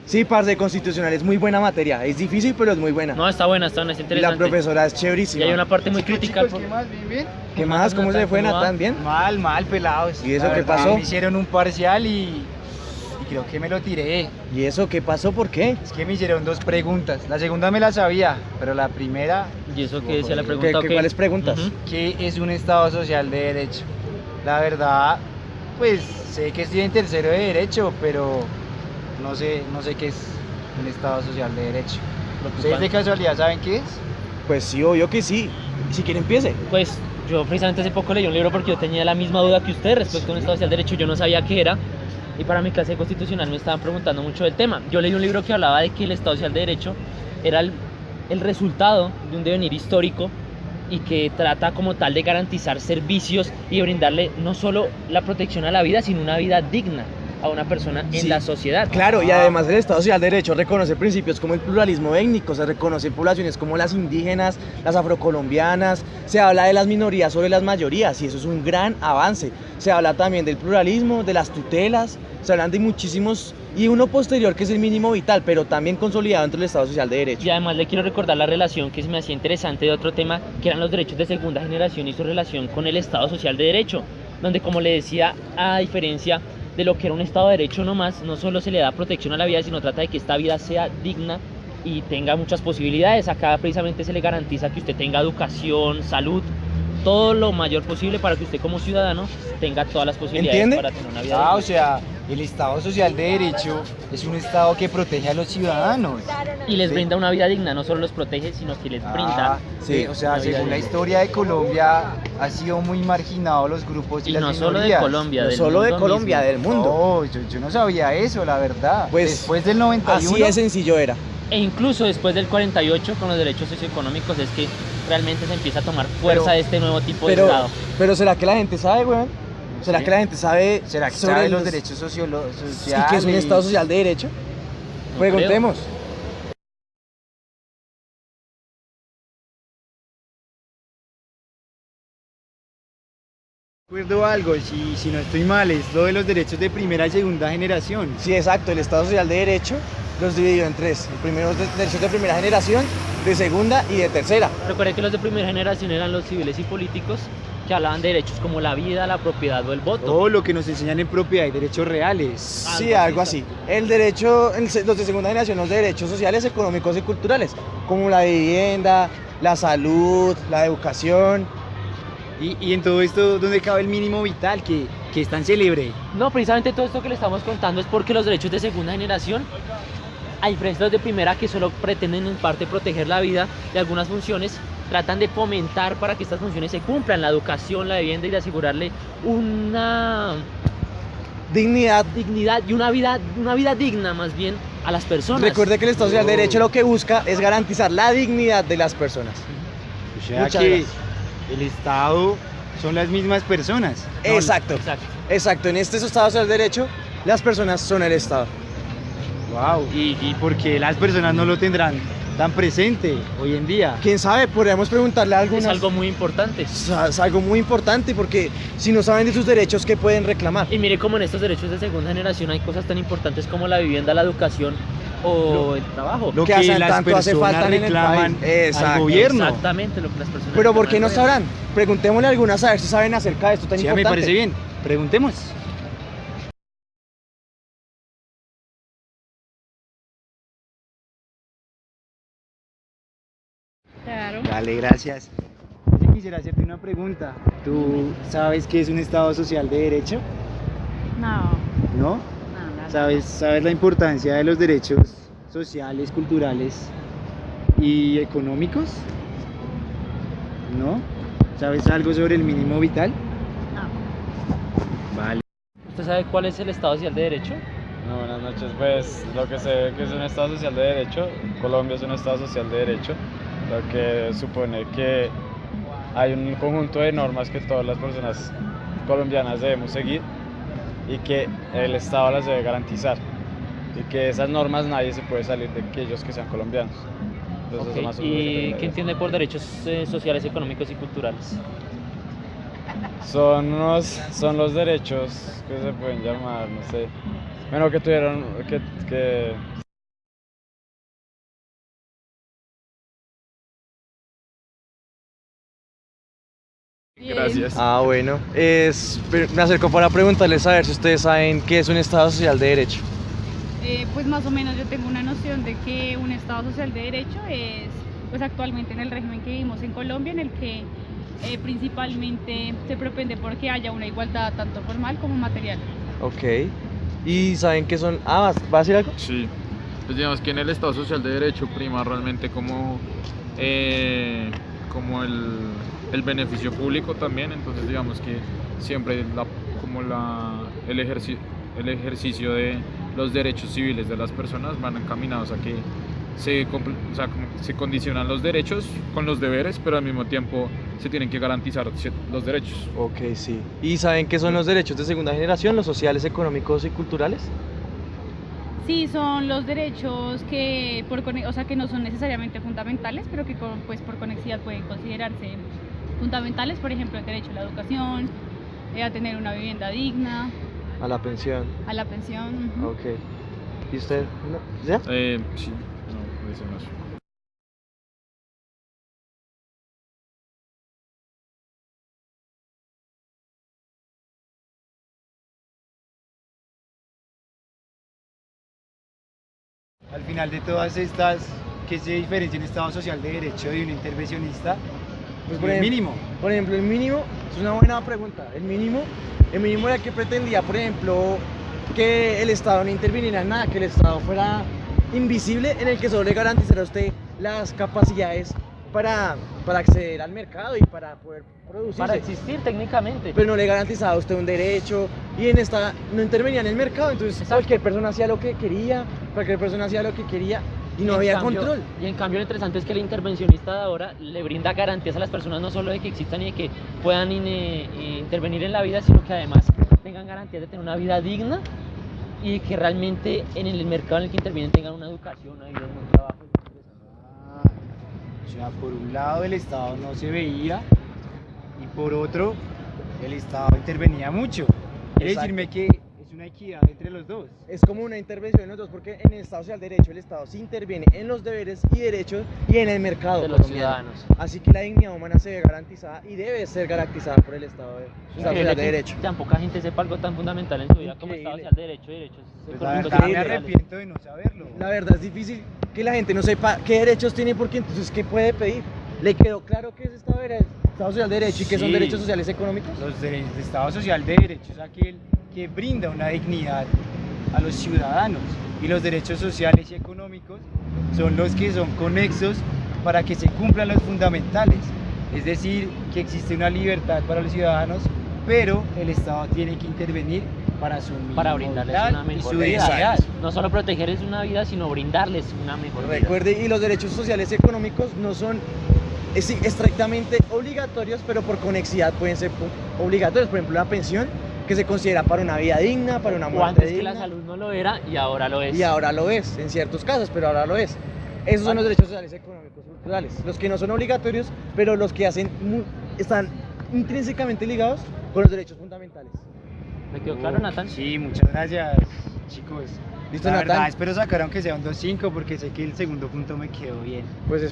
Sí, parce, constitucional es muy buena materia. Es difícil, pero es muy buena. No, está buena, es Y la interesante. profesora es Y chéverísima. hay una parte muy crítica. Chicos, ¿qué más? ¿Bien, bien? ¿Qué más? ¿Cómo se fue, ¿Cómo va? Natán? ¿Bien? Mal, mal, pelados. ¿Y eso La qué verdad, pasó? Me hicieron un parcial y creo que me lo tiré. ¿Y eso qué pasó? ¿Por qué? Es que me hicieron dos preguntas. La segunda me la sabía, pero la primera, ¿Y eso qué decía la ¿Qué- pregunta? o qué? ¿Cuáles preguntas? Ujú. ¿qué es un Estado social de derecho? La verdad, pues sé que estoy en tercero de derecho, pero no sé qué es un Estado social de derecho. ¿Ustedes de casualidad saben qué es? Pues sí, obvio que sí. Si quiere empiece. Pues yo precisamente hace poco leí un libro porque yo tenía la misma duda que usted respecto a un Estado social de derecho, yo no sabía qué era y para mi clase de constitucional me estaban preguntando mucho del tema. Yo leí un libro que hablaba de que el Estado social de derecho era el resultado de un devenir histórico y que trata como tal de garantizar servicios y brindarle no solo la protección a la vida, sino una vida digna a una persona en Sí. la sociedad. Claro, y además el Estado Social de Derecho reconoce principios como el pluralismo étnico, se reconocen poblaciones como las indígenas, las afrocolombianas, se habla de las minorías sobre las mayorías y eso es un gran avance. Se habla también del pluralismo, de las tutelas, se hablan de muchísimos y uno posterior que es el mínimo vital, pero también consolidado dentro del Estado Social de Derecho. Y además le quiero recordar la relación que se me hacía interesante de otro tema, que eran los derechos de segunda generación y su relación con el Estado Social de Derecho, donde como le decía, a diferencia de lo que era un Estado de Derecho nomás, no solo se le da protección a la vida, sino trata de que esta vida sea digna y tenga muchas posibilidades. Acá precisamente se le garantiza que usted tenga educación, salud, todo lo mayor posible para que usted como ciudadano tenga todas las posibilidades ¿Entiende? para tener una vida Ah, digna. o sea, el Estado social de derecho es un Estado que protege a los ciudadanos. Y les Sí. brinda una vida digna, no solo los protege, sino que les brinda. Ah, Sí, sí, o sea, una vida según la digna. historia de Colombia, ha sido muy marginado los grupos y Y las no solo de minorías. Colombia, No del solo de mundo Colombia, mismo. del mundo. No, yo no sabía eso, la verdad. Pues, Después del 91. Así de sencillo era. E incluso después del 48 con los derechos socioeconómicos es que realmente se empieza a tomar fuerza Pero- este nuevo tipo de Pero, Estado. pero ¿será que la gente sabe, weón? ¿Será sé. que la gente sabe ¿Será que sobre sabe los derechos y sociales? que es un Estado Social de Derecho? No Preguntemos. Recuerdo algo, si no estoy mal, es lo de los derechos de primera y segunda generación. Sí, exacto. El Estado Social de Derecho los dividió en tres. El primero es derechos de primera generación, de segunda y de tercera. Recuerde que los de primera generación eran los civiles y políticos que hablaban de derechos como la vida, la propiedad o el voto. Todo lo que nos enseñan en propiedad y derechos reales. Sí, algo así. El derecho, los de segunda generación, los de derechos sociales, económicos y culturales, como la vivienda, la salud, la educación. Y en todo esto, ¿dónde cabe el mínimo vital que es tan célebre? No, precisamente todo esto que le estamos contando es porque los derechos de segunda generación, a diferencia de los de primera que solo pretenden en parte proteger la vida de algunas funciones, tratan de fomentar para que estas funciones se cumplan, la educación, la vivienda y de asegurarle una Dignidad. dignidad y una vida digna más bien a las personas. Recuerde que el Estado Social de Derecho lo que busca es garantizar la dignidad de las personas. O sea Muchas que gracias. el Estado son las mismas personas. No, Exacto. Exacto. Exacto. En este Estado Social de Derecho, las personas son el Estado. Wow. ¿Y por qué las personas no lo tendrán tan presente hoy en día? ¿Quién sabe? Podríamos preguntarle a Es algunas. algo muy importante. Es algo muy importante porque si no saben de sus derechos, ¿qué pueden reclamar? Y mire cómo en estos derechos de segunda generación hay cosas tan importantes como la vivienda, la educación o el trabajo. Lo que que hacen las tanto hace personas falta en el reclaman país. Exacto. al gobierno. Exactamente lo que las personas Pero ¿por qué no reclaman al sabrán? Preguntémosle a algunas a ver si saben acerca de esto tan Sí, me importante. parece bien. Preguntemos. Claro. Dale, gracias. Yo quisiera hacerte una pregunta. ¿Tú sabes qué es un Estado social de derecho? No, ¿No? no. ¿Sabes la importancia de los derechos sociales, culturales y económicos? ¿No? ¿Sabes algo sobre el mínimo vital? No. Vale. ¿Usted sabe cuál es el Estado Social de Derecho? No, buenas noches. Pues lo que sé que es un Estado social de derecho, Colombia es un Estado social de derecho, lo que supone que hay un conjunto de normas que todas las personas colombianas debemos seguir y que el Estado las debe garantizar y que esas normas nadie se puede salir de aquellos que sean colombianos. Entonces, Ok, más o menos lo que ¿y tengo qué que entiende por derechos sociales, económicos y culturales? decir. Son los derechos que se pueden llamar, no sé, bueno, que tuvieron, que Bien. Gracias. Ah, bueno. Me acerco para preguntarles a ver si ustedes saben qué es un Estado social de derecho. Pues más o menos yo tengo una noción de que un Estado social de derecho es, pues actualmente en el régimen que vivimos en Colombia, en el que principalmente se propende porque haya una igualdad tanto formal como material. Ok. ¿Y saben qué son? Ah, ¿va a decir algo? Sí, pues digamos que en el Estado Social de Derecho prima realmente como el beneficio público también, entonces digamos que siempre el ejercicio de los derechos civiles de las personas van encaminados a que o sea, como que se condicionan los derechos con los deberes, pero al mismo tiempo se tienen que garantizar los derechos. Ok, sí. ¿Y saben qué son los derechos de segunda generación, los sociales, económicos y culturales? Sí, son los derechos que, o sea, que no son necesariamente fundamentales, pero que pues, por conexidad pueden considerarse fundamentales, por ejemplo, el derecho a la educación, a tener una vivienda digna, A la pensión. a la pensión. Ujú. Ok. ¿Y usted? ¿No? ¿Ya? Sí, no, dice más. Al final de todas estas, ¿qué se diferencia un Estado social de derecho de un intervencionista? Pues El mínimo. Por ejemplo, el mínimo es una buena pregunta. El mínimo era que pretendía, por ejemplo, que el Estado no interviniera en nada, que el Estado fuera invisible, en el que solo le garantizara a usted las capacidades para acceder al mercado y para poder producirse. Para existir técnicamente. Pero no le garantizaba a usted un derecho y en esta no intervenía en el mercado, entonces Exacto. cualquier persona hacía lo que quería, y no había control. Y en cambio lo interesante es que el intervencionista de ahora le brinda garantías a las personas no solo de que existan y de que puedan intervenir en la vida, sino que además tengan garantías de tener una vida digna y de que realmente en el mercado en el que intervienen tengan una educación, una vida, un buen trabajo. O sea, por un lado el Estado no se veía y por otro el Estado intervenía mucho. Quiere Exacto. decirme que es una equidad entre los dos. Es como una intervención en los dos, porque en el Estado social de derecho el Estado sí interviene en los deberes y derechos y en el mercado De los colombiano. ciudadanos. Así que la dignidad humana se ve garantizada y debe ser garantizada por el Estado social Increíble de que derecho. tan poca gente sepa algo tan fundamental en su vida como Estado Increíble. social de derecho y derechos Pues la económicos verdad y me culturales. arrepiento de no saberlo. La verdad es difícil que la gente no sepa qué derechos tiene, porque entonces ¿qué puede pedir? ¿Le quedó claro qué es Estado social de derecho y qué son Sí. derechos sociales económicos? El Estado social de derecho es aquel que brinda una dignidad a los ciudadanos y los derechos sociales y económicos son los que son conexos para que se cumplan los fundamentales. Es decir, que existe una libertad para los ciudadanos, pero el Estado tiene que intervenir para su Para brindarles igualdad una y mejor su vida. dignidad. No solo protegerles una vida, sino brindarles una mejor vida. Recuerde, y los derechos sociales y económicos no son estrictamente obligatorios, pero por conexidad pueden ser obligatorios. Por ejemplo, la pensión, que se considera para una vida digna, para una O muerte antes que digna, la salud no lo era y ahora lo es. y ahora lo es, en ciertos casos, pero ahora lo es. Esos son los derechos sociales, económicos, culturales, los que no son obligatorios, pero los que están intrínsecamente ligados con los derechos fundamentales. ¿Me quedó claro, Nathan? Sí, muchas gracias, chicos. ¿Listo, La Natán? verdad, espero sacar aunque sea un 2.5 porque sé que el segundo punto me quedó bien. Pues